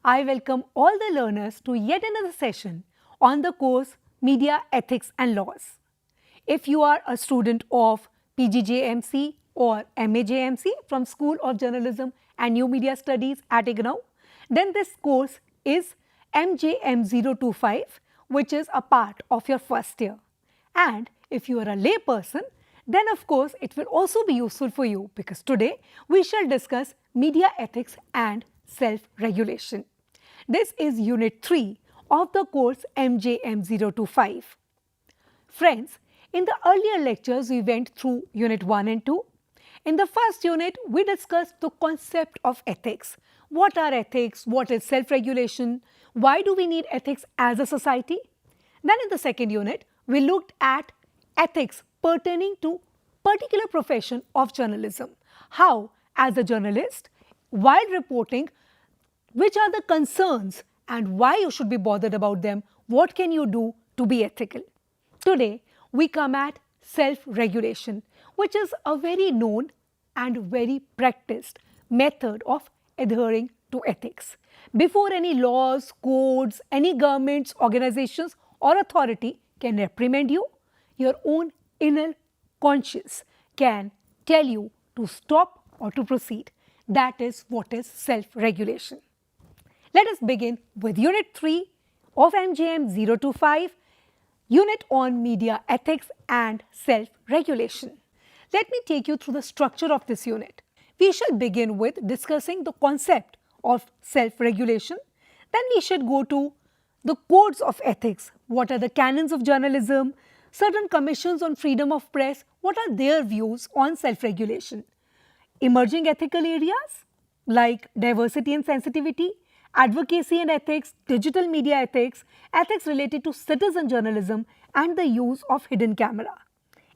I welcome all the learners to yet another session on the course Media Ethics and Laws. If you are a student of PGJMC or MAJMC from School of Journalism and New Media Studies at IGNOU, then this course is MJM025, which is a part of your first year. And if you are a lay person, then of course it will also be useful for you because today we shall discuss media ethics and self-regulation. This is Unit 3 of the course MJM025. Friends, in the earlier lectures we went through Unit 1 and 2. In the first unit, we discussed the concept of ethics. What are ethics? What is self-regulation? Why do we need ethics as a society? Then in the second unit, we looked at ethics pertaining to particular profession of journalism. How, as a journalist, while reporting, which are the concerns and why you should be bothered about them, what can you do to be ethical? Today, we come at self-regulation, which is a very known and very practiced method of adhering to ethics. Before any laws, codes, any governments, organizations or authority can reprimand you, your own inner conscience can tell you to stop or to proceed. That is what is self-regulation. Let us begin with Unit 3 of MJM 025, Unit on Media Ethics and Self-Regulation. Let me take you through the structure of this unit. We shall begin with discussing the concept of self-regulation. Then we should go to the codes of ethics. What are the canons of journalism? Certain commissions on freedom of press. What are their views on self-regulation? Emerging ethical areas like diversity and sensitivity, advocacy and ethics, digital media ethics, ethics related to citizen journalism and the use of hidden camera.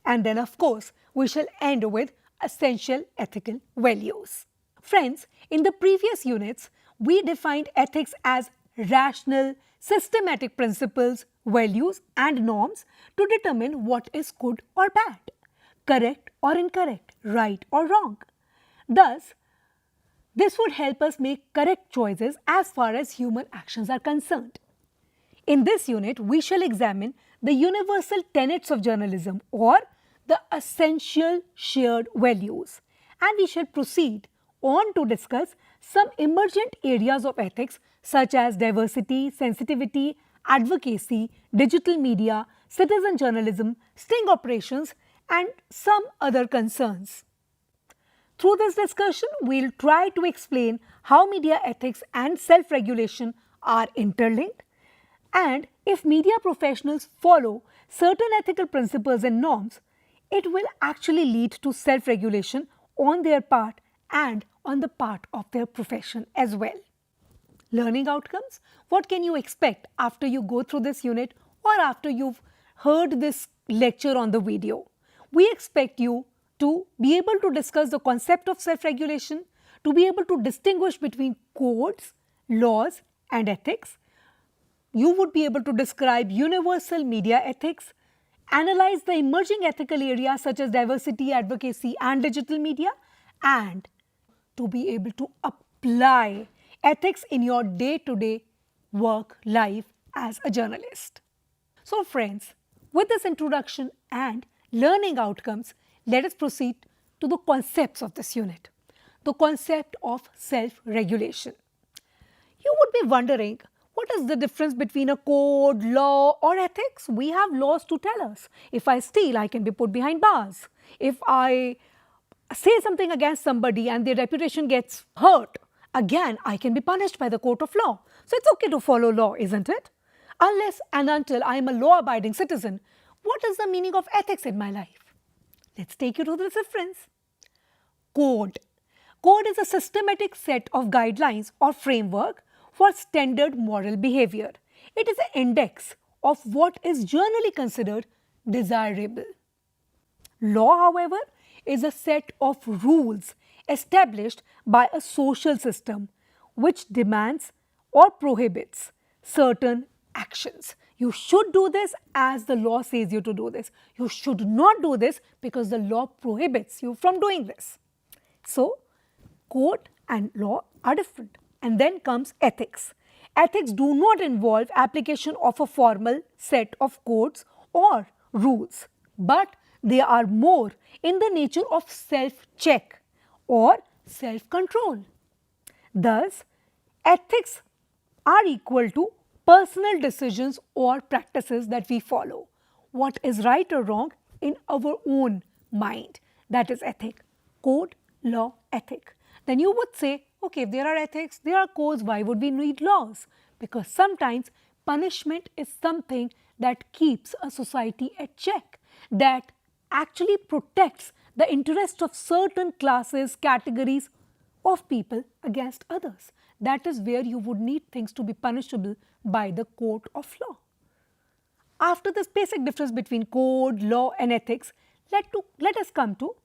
And then of course, we shall end with essential ethical values. Friends, in the previous units, we defined ethics as rational, systematic principles, values and norms to determine what is good or bad, correct or incorrect, right or wrong. Thus, this would help us make correct choices as far as human actions are concerned. In this unit, we shall examine the universal tenets of journalism or the essential shared values, and we shall proceed on to discuss some emergent areas of ethics such as diversity, sensitivity, advocacy, digital media, citizen journalism, sting operations and some other concerns. Through this discussion, we will try to explain how media ethics and self-regulation are interlinked, and if media professionals follow certain ethical principles and norms, it will actually lead to self-regulation on their part and on the part of their profession as well. Learning outcomes, what can you expect after you go through this unit or after you've heard this lecture on the video? We expect you to be able to discuss the concept of self-regulation, to be able to distinguish between codes, laws and ethics. You would be able to describe universal media ethics, analyze the emerging ethical areas such as diversity, advocacy and digital media, and to be able to apply ethics in your day-to-day work life as a journalist. So friends, with this introduction and learning outcomes, let us proceed to the concepts of this unit, the concept of self-regulation. You would be wondering, what is the difference between a code, law or ethics? We have laws to tell us. If I steal, I can be put behind bars. If I say something against somebody and their reputation gets hurt, again, I can be punished by the court of law. So it's okay to follow law, isn't it? Unless and until I am a law-abiding citizen, what is the meaning of ethics in my life? Let's take you to the difference. Code. Code is a systematic set of guidelines or framework for standard moral behavior. It is an index of what is generally considered desirable. Law, however, is a set of rules established by a social system which demands or prohibits certain actions. You should do this as the law says you to do this. You should not do this because the law prohibits you from doing this. So, code and law are different. And then comes ethics. Ethics do not involve application of a formal set of codes or rules, but they are more in the nature of self-check or self-control. Thus, ethics are equal to personal decisions or practices that we follow. What is right or wrong in our own mind. That is ethic. Code, law, ethic. Then you would say, okay, if there are ethics, there are codes, why would we need laws? Because sometimes punishment is something that keeps a society at check, that actually protects the interest of certain classes, categories of people against others. That is where you would need things to be punishable by the court of law. After this basic difference between code, law and ethics, let us come to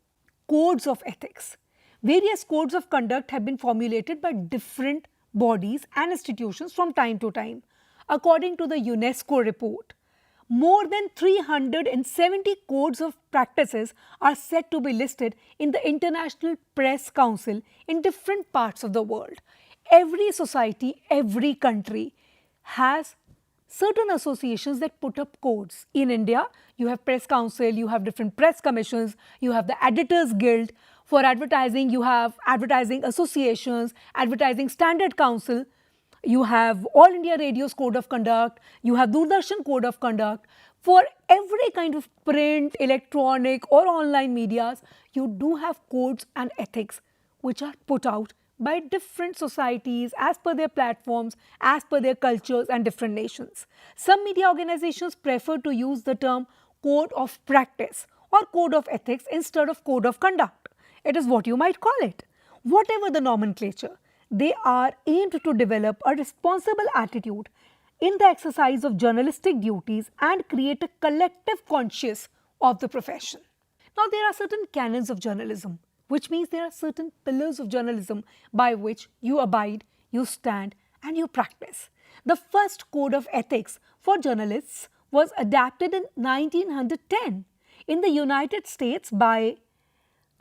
codes of ethics. Various codes of conduct have been formulated by different bodies and institutions from time to time. According to the UNESCO report, more than 370 codes of practices are said to be listed in the International Press Council in different parts of the world. Every society, every country has certain associations that put up codes. In India, you have Press Council, you have different press commissions, you have the Editors Guild. For advertising, you have advertising associations, advertising standard council. You have All India Radio's Code of Conduct, you have Doordarshan Code of Conduct. For every kind of print, electronic or online medias, you do have codes and ethics which are put out by different societies as per their platforms, as per their cultures and different nations. Some media organizations prefer to use the term code of practice or code of ethics instead of code of conduct. It is what you might call it. Whatever the nomenclature, they are aimed to develop a responsible attitude in the exercise of journalistic duties and create a collective conscience of the profession. Now, there are certain canons of journalism, which means there are certain pillars of journalism by which you abide, you stand and you practice. The first code of ethics for journalists was adapted in 1910 in the United States by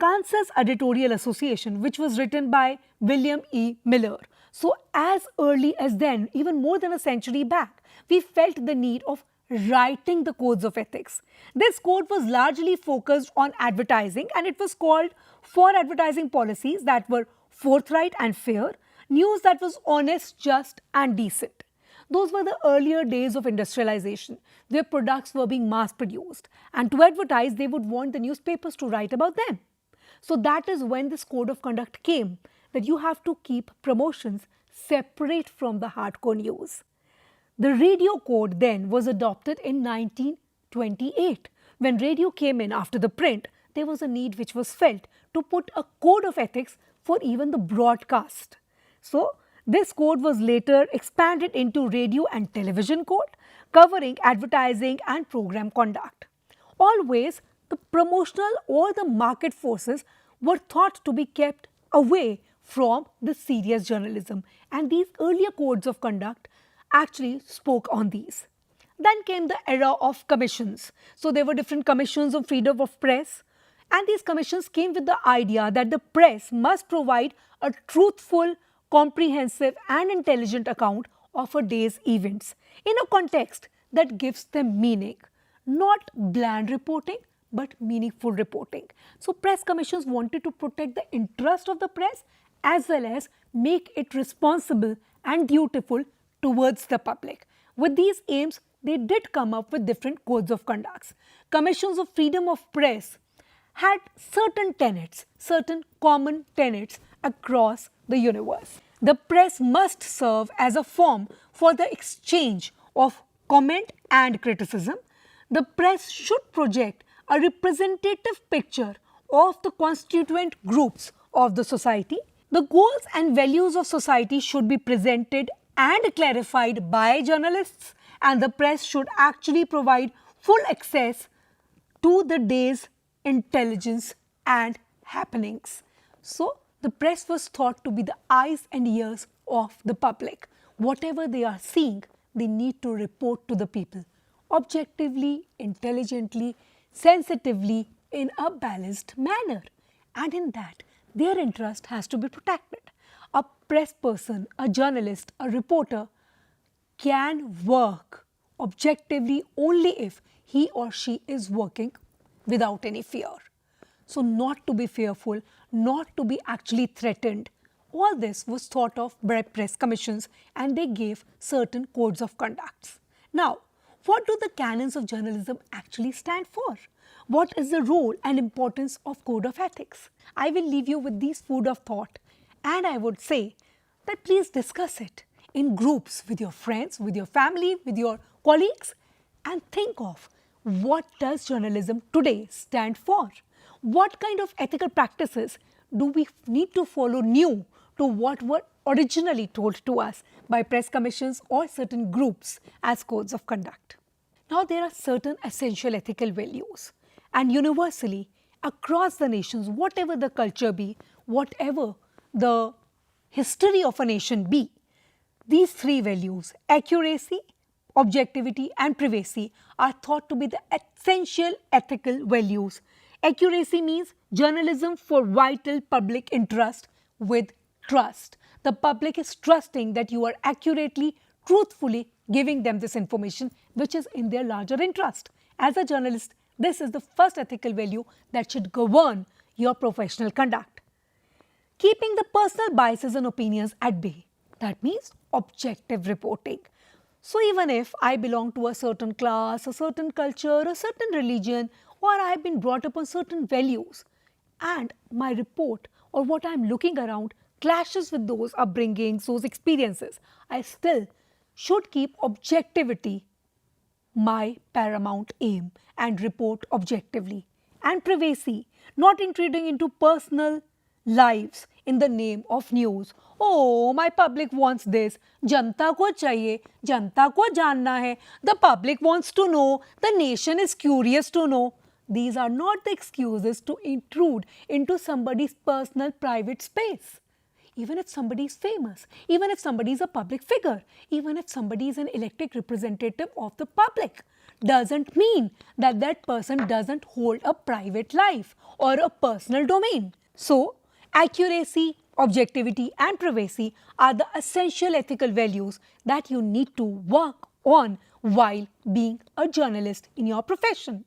Kansas Editorial Association, which was written by William E. Miller. So as early as then, even more than a century back, we felt the need of writing the codes of ethics. This code was largely focused on advertising and it was called For Advertising Policies that were forthright and fair, news that was honest, just and decent. Those were the earlier days of industrialization, where products were being mass produced, and to advertise they would want the newspapers to write about them. So that is when this code of conduct came, that you have to keep promotions separate from the hardcore news. The radio code then was adopted in 1928. When radio came in after the print, there was a need which was felt to put a code of ethics for even the broadcast. So this code was later expanded into radio and television code, covering advertising and program conduct. Always the promotional or the market forces were thought to be kept away from the serious journalism, and these earlier codes of conduct actually spoke on these. Then came the era of commissions. So there were different commissions on freedom of press, and these commissions came with the idea that the press must provide a truthful, comprehensive and intelligent account of a day's events in a context that gives them meaning, not bland reporting but meaningful reporting. So press commissions wanted to protect the interest of the press as well as make it responsible and dutiful towards the public. With these aims, they did come up with different codes of conduct. Commissions of freedom of press had certain tenets, certain common tenets across the universe. The press must serve as a forum for the exchange of comment and criticism. The press should project a representative picture of the constituent groups of the society. The goals and values of society should be presented and clarified by journalists, and the press should actually provide full access to the day's intelligence and happenings. So the press was thought to be the eyes and ears of the public. Whatever they are seeing, they need to report to the people objectively, intelligently, sensitively, in a balanced manner. And in that, their interest has to be protected. A press person, a journalist, a reporter can work objectively only if he or she is working without any fear. So not to be fearful, not to be actually threatened. All this was thought of by press commissions, and they gave certain codes of conduct. Now, what do the canons of journalism actually stand for? What is the role and importance of code of ethics? I will leave you with these food of thought, and I would say that please discuss it in groups with your friends, with your family, with your colleagues, and think of what does journalism today stand for? What kind of ethical practices do we need to follow new to what were originally told to us by press commissions or certain groups as codes of conduct? Now, there are certain essential ethical values, and universally across the nations, whatever the culture be, whatever the history of a nation be, these three values, accuracy, objectivity and privacy, are thought to be the essential ethical values. Accuracy means journalism for vital public interest with trust. The public is trusting that you are accurately, truthfully giving them this information which is in their larger interest. As a journalist, this is the first ethical value that should govern your professional conduct. Keeping the personal biases and opinions at bay. That means objective reporting. So even if I belong to a certain class, a certain culture, a certain religion, or I have been brought up on certain values, and my report or what I am looking around clashes with those upbringings, those experiences, I still should keep objectivity my paramount aim and report objectively. And privacy, not intruding into personal lives in the name of news. Oh, my public wants this. Janta ko chahiye, janta ko janna hai. The public wants to know. The nation is curious to know. These are not the excuses to intrude into somebody's personal private space. Even if somebody is famous, even if somebody is a public figure, even if somebody is an elected representative of the public, doesn't mean that that person doesn't hold a private life or a personal domain. So, accuracy, objectivity and privacy are the essential ethical values that you need to work on while being a journalist in your profession.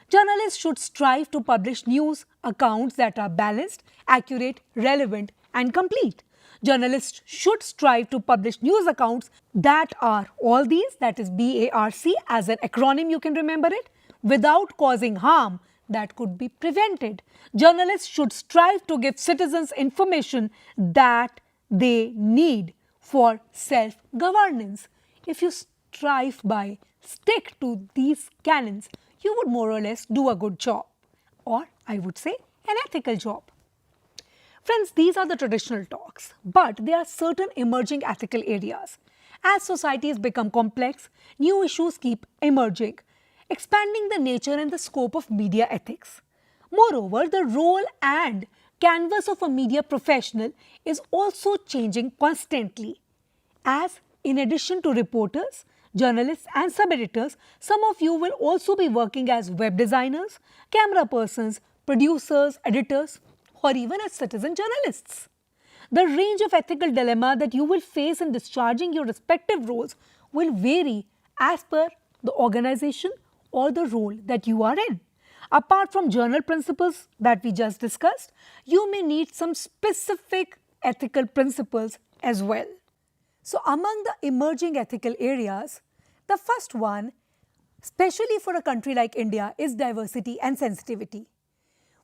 Journalists should strive to publish news accounts that are balanced, accurate, relevant and complete. Journalists should strive to publish news accounts that are all these, that is BARC as an acronym, you can remember it, without causing harm that could be prevented. Journalists should strive to give citizens information that they need for self-governance. If you strive by stick to these canons, you would more or less do a good job, or I would say an ethical job. Friends, these are the traditional talks, but there are certain emerging ethical areas. As societies become complex, new issues keep emerging, expanding the nature and the scope of media ethics. Moreover, the role and canvas of a media professional is also changing constantly, as in addition to reporters, journalists and sub-editors, some of you will also be working as web designers, camera persons, producers, editors, or even as citizen journalists. The range of ethical dilemma that you will face in discharging your respective roles will vary as per the organization or the role that you are in. Apart from general principles that we just discussed, you may need some specific ethical principles as well. So, among the emerging ethical areas, the first one, especially for a country like India, is diversity and sensitivity.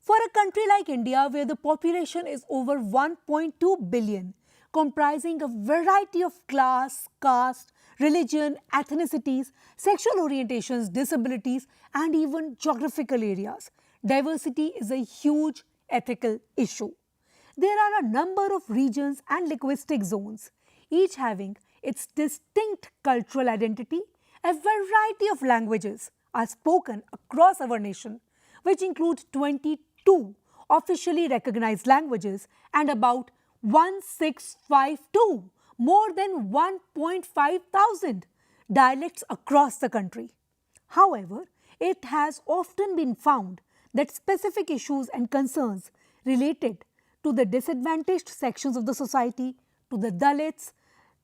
For a country like India, where the population is over 1.2 billion, comprising a variety of class, caste, religion, ethnicities, sexual orientations, disabilities, and even geographical areas, diversity is a huge ethical issue. There are a number of regions and linguistic zones, each having its distinct cultural identity. A variety of languages are spoken across our nation, which include 22 officially recognized languages and about 1652, more than 1.5 thousand dialects across the country. However, it has often been found that specific issues and concerns related to the disadvantaged sections of the society, to the Dalits,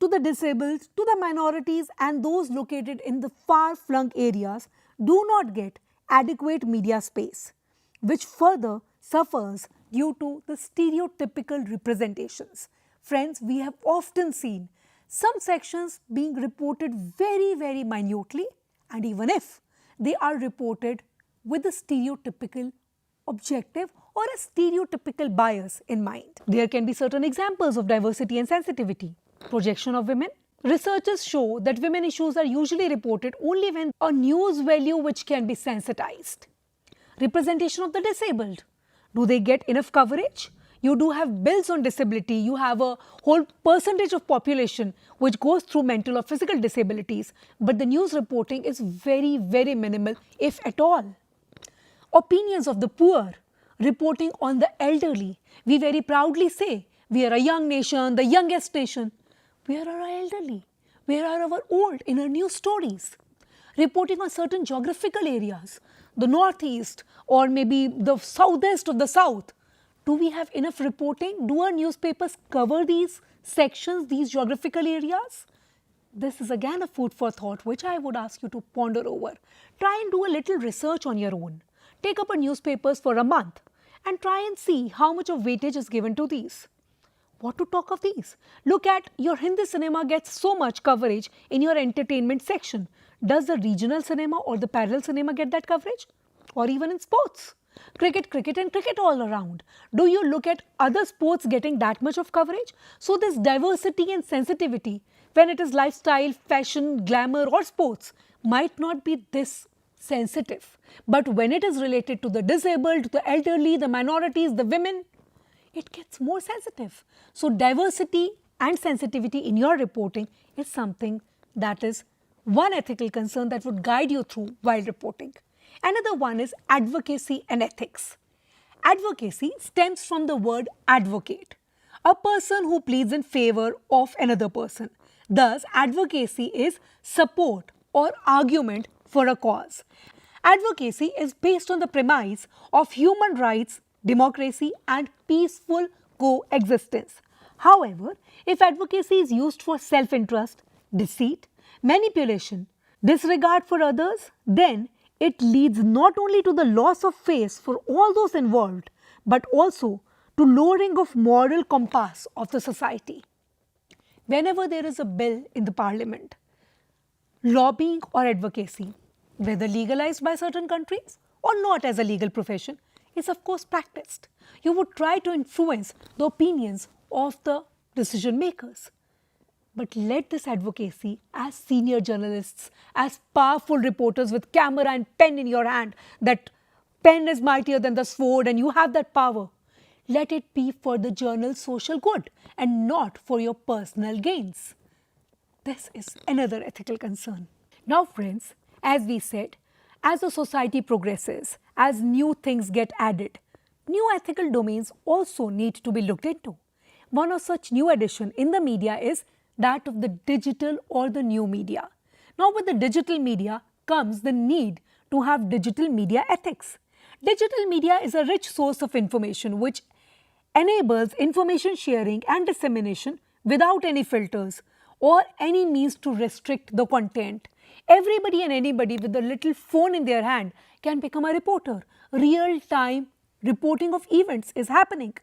to the disabled, to the minorities and those located in the far-flung areas do not get adequate media space, which further suffers due to the stereotypical representations. Friends, we have often seen some sections being reported very minutely, and even if they are reported with a stereotypical objective or a stereotypical bias in mind. There can be certain examples of diversity and sensitivity. Projection of women. Researchers show that women issues are usually reported only when a news value which can be sensitized. Representation of the disabled. Do they get enough coverage? You do have bills on disability, you have a whole percentage of population which goes through mental or physical disabilities, but the news reporting is very minimal, if at all. Opinions of the poor, reporting on the elderly. We very proudly say, we are a young nation, the youngest nation. Where are our elderly? Where are our old in our news stories? Reporting on certain geographical areas, the northeast or maybe the southeast of the south. Do we have enough reporting? Do our newspapers cover these sections, these geographical areas? This is again a food for thought which I would ask you to ponder over. Try and do a little research on your own. Take up our newspapers for a month and try and see how much of weightage is given to these. What to talk of these? Look at your Hindi cinema gets so much coverage in your entertainment section. Does the regional cinema or the parallel cinema get that coverage? Or even in sports? Cricket and cricket all around. Do you look at other sports getting that much of coverage? So this diversity and sensitivity, when it is lifestyle, fashion, glamour or sports, might not be this sensitive. But when it is related to the disabled, the elderly, the minorities, the women, it gets more sensitive. So diversity and sensitivity in your reporting is something that is one ethical concern that would guide you through while reporting. Another one is advocacy and ethics. Advocacy stems from the word advocate, a person who pleads in favor of another person. Thus, advocacy is support or argument for a cause. Advocacy is based on the premise of human rights, democracy and peaceful coexistence. However, if advocacy is used for self-interest, deceit, manipulation, disregard for others, then it leads not only to the loss of face for all those involved, but also to lowering of moral compass of the society. Whenever there is a bill in the parliament, lobbying or advocacy, whether legalized by certain countries or not as a legal profession, is of course practiced. You would try to influence the opinions of the decision makers. But let this advocacy, as senior journalists, as powerful reporters with camera and pen in your hand, that pen is mightier than the sword and you have that power, let it be for the journal's social good and not for your personal gains. This is another ethical concern. Now friends, as we said, as the society progresses, as new things get added, new ethical domains also need to be looked into. One of such new addition in the media is that of the digital or the new media. Now with the digital media comes the need to have digital media ethics. Digital media is a rich source of information which enables information sharing and dissemination without any filters or any means to restrict the content. Everybody and anybody with a little phone in their hand can become a reporter. Real-time reporting of events is happening.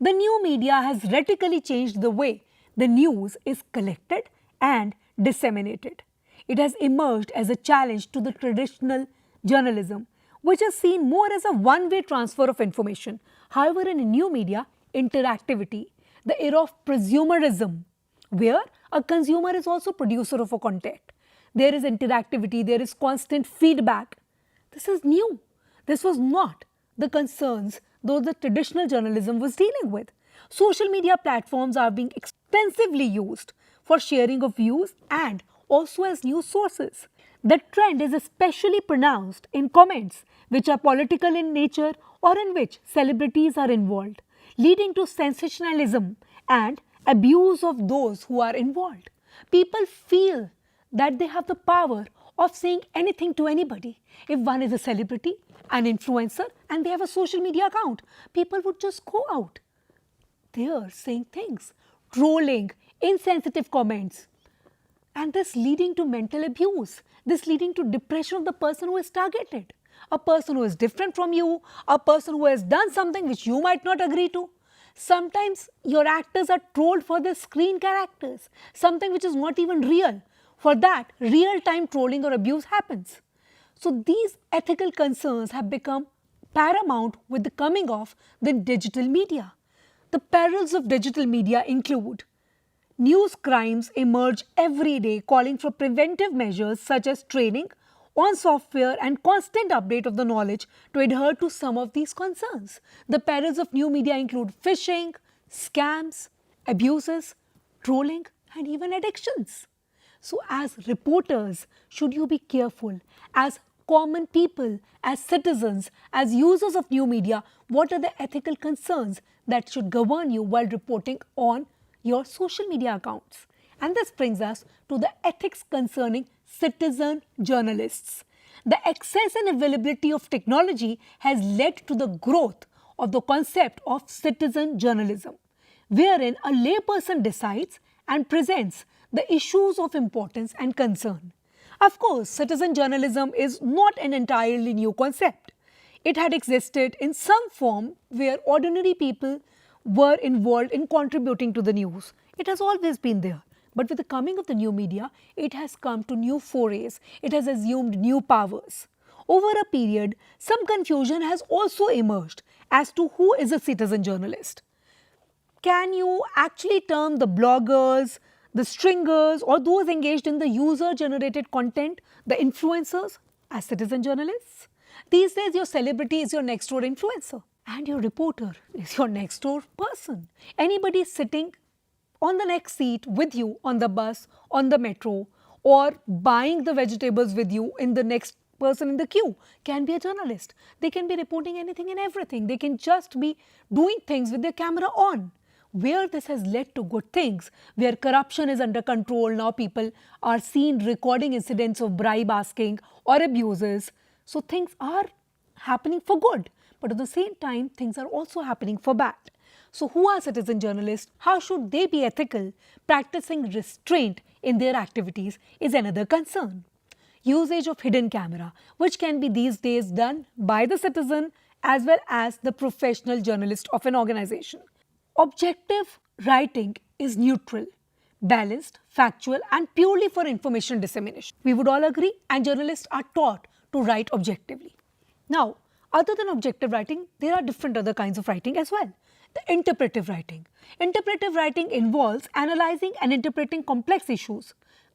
The new media has radically changed the way the news is collected and disseminated. It has emerged as a challenge to the traditional journalism, which is seen more as a one-way transfer of information. However, in new media, interactivity, the era of prosumerism, where a consumer is also producer of a content. There is interactivity, there is constant feedback. This is new. This was not the concerns though the traditional journalism was dealing with. Social media platforms are being extensively used for sharing of views and also as news sources. The trend is especially pronounced in comments which are political in nature or in which celebrities are involved, leading to sensationalism and abuse of those who are involved. People feel that they have the power of saying anything to anybody. If one is a celebrity, an influencer, and they have a social media account, people would just go out there saying things, trolling, insensitive comments, and this leading to mental abuse, this leading to depression of the person who is targeted, a person who is different from you, a person who has done something which you might not agree to. Sometimes your actors are trolled for their screen characters, something which is not even real. For that, real-time trolling or abuse happens. So these ethical concerns have become paramount with the coming of the digital media. The perils of digital media include news crimes emerge every day calling for preventive measures such as training on software and constant update of the knowledge to adhere to some of these concerns. The perils of new media include phishing, scams, abuses, trolling, and even addictions. So as reporters, should you be careful? As common people, as citizens, as users of new media, what are the ethical concerns that should govern you while reporting on your social media accounts? And this brings us to the ethics concerning citizen journalists. The access and availability of technology has led to the growth of the concept of citizen journalism, wherein a layperson decides and presents the issues of importance and concern. Of course, citizen journalism is not an entirely new concept. It had existed in some form where ordinary people were involved in contributing to the news. It has always been there. But with the coming of the new media, it has come to new forays. It has assumed new powers. Over a period, some confusion has also emerged as to who is a citizen journalist. Can you actually term the bloggers, the stringers, or those engaged in the user-generated content, the influencers, as citizen journalists? These days, your celebrity is your next-door influencer, and your reporter is your next-door person. Anybody sitting on the next seat with you on the bus, on the metro, or buying the vegetables with you in the next person in the queue can be a journalist. They can be reporting anything and everything. They can just be doing things with their camera on. Where this has led to good things, where corruption is under control, now people are seen recording incidents of bribe asking or abuses. So things are happening for good, but at the same time, things are also happening for bad. So who are citizen journalists? How should they be ethical? Practicing restraint in their activities is another concern. Usage of hidden camera, which can be these days done by the citizen as well as the professional journalist of an organization. Objective writing is neutral, balanced, factual, and purely for information dissemination. We would all agree, and journalists are taught to write objectively. Now, other than objective writing, there are different other kinds of writing as well. The interpretive writing. Interpretive writing involves analyzing and interpreting complex issues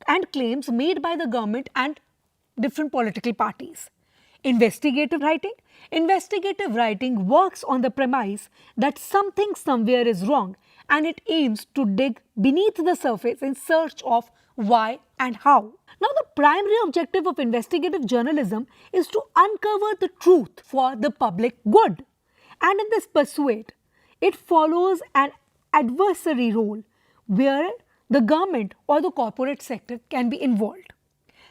and claims made by the government and different political parties. Investigative writing. Investigative writing works on the premise that something somewhere is wrong and it aims to dig beneath the surface in search of why and how. Now, the primary objective of investigative journalism is to uncover the truth for the public good. And in this pursuit, it follows an adversary role where the government or the corporate sector can be involved.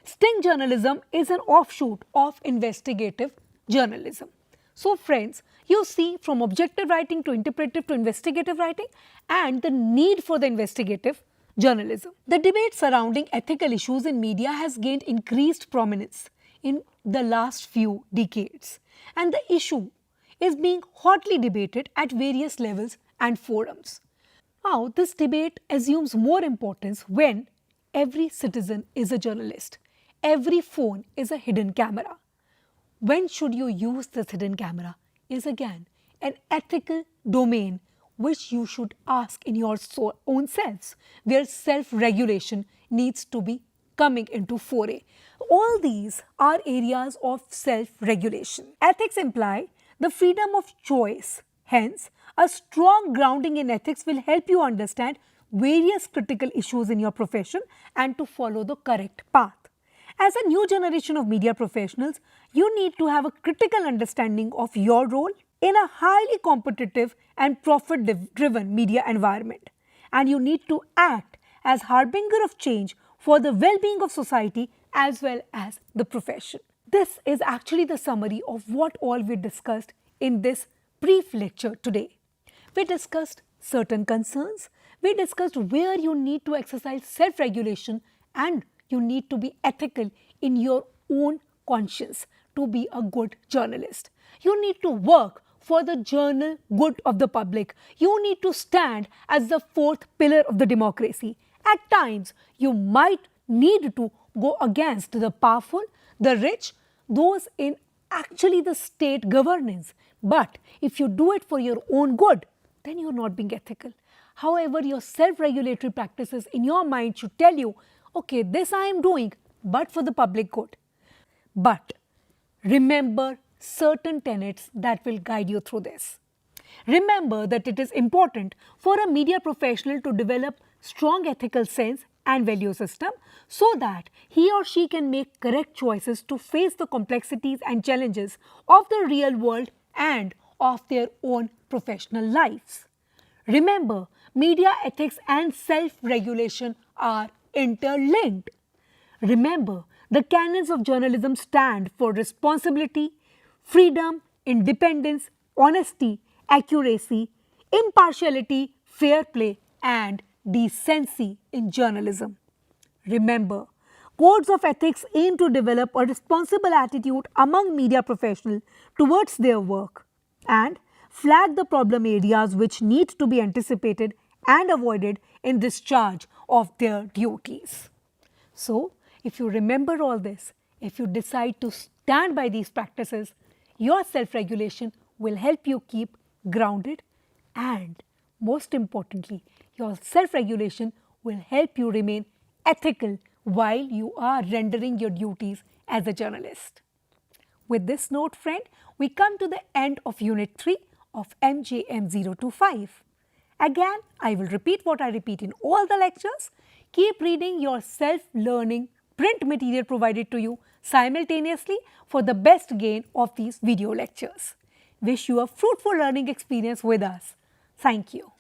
Sting journalism is an offshoot of investigative journalism. So friends, you see from objective writing to interpretive to investigative writing and the need for the investigative journalism. The debate surrounding ethical issues in media has gained increased prominence in the last few decades, and the issue is being hotly debated at various levels and forums. Now, this debate assumes more importance when every citizen is a journalist. Every phone is a hidden camera. When should you use this hidden camera is again an ethical domain which you should ask in your own selves, where self-regulation needs to be coming into foray. All these are areas of self-regulation. Ethics imply the freedom of choice. Hence, a strong grounding in ethics will help you understand various critical issues in your profession and to follow the correct path. As a new generation of media professionals, you need to have a critical understanding of your role in a highly competitive and profit-driven media environment. And you need to act as harbinger of change for the well-being of society as well as the profession. This is actually the summary of what all we discussed in this brief lecture today. We discussed certain concerns, we discussed where you need to exercise self-regulation and you need to be ethical in your own conscience to be a good journalist. You need to work for the journal good of the public. You need to stand as the fourth pillar of the democracy. At times, you might need to go against the powerful, the rich, those in actually the state governance. But if you do it for your own good, then you're not being ethical. However, your self-regulatory practices in your mind should tell you, okay, this I am doing, but for the public good. But remember certain tenets that will guide you through this. Remember that it is important for a media professional to develop strong ethical sense and value system so that he or she can make correct choices to face the complexities and challenges of the real world and of their own professional lives. Remember, media ethics and self-regulation are interlinked. Remember, the canons of journalism stand for responsibility, freedom, independence, honesty, accuracy, impartiality, fair play, and decency in journalism. Remember, codes of ethics aim to develop a responsible attitude among media professionals towards their work and flag the problem areas which need to be anticipated and avoided in discharge of their duties. So, if you remember all this, if you decide to stand by these practices, your self-regulation will help you keep grounded and, most importantly, your self-regulation will help you remain ethical while you are rendering your duties as a journalist. With this note, friend, we come to the end of Unit 3 of MJM 025. Again, I will repeat what I repeat in all the lectures. Keep reading your self-learning print material provided to you simultaneously for the best gain of these video lectures. Wish you a fruitful learning experience with us. Thank you.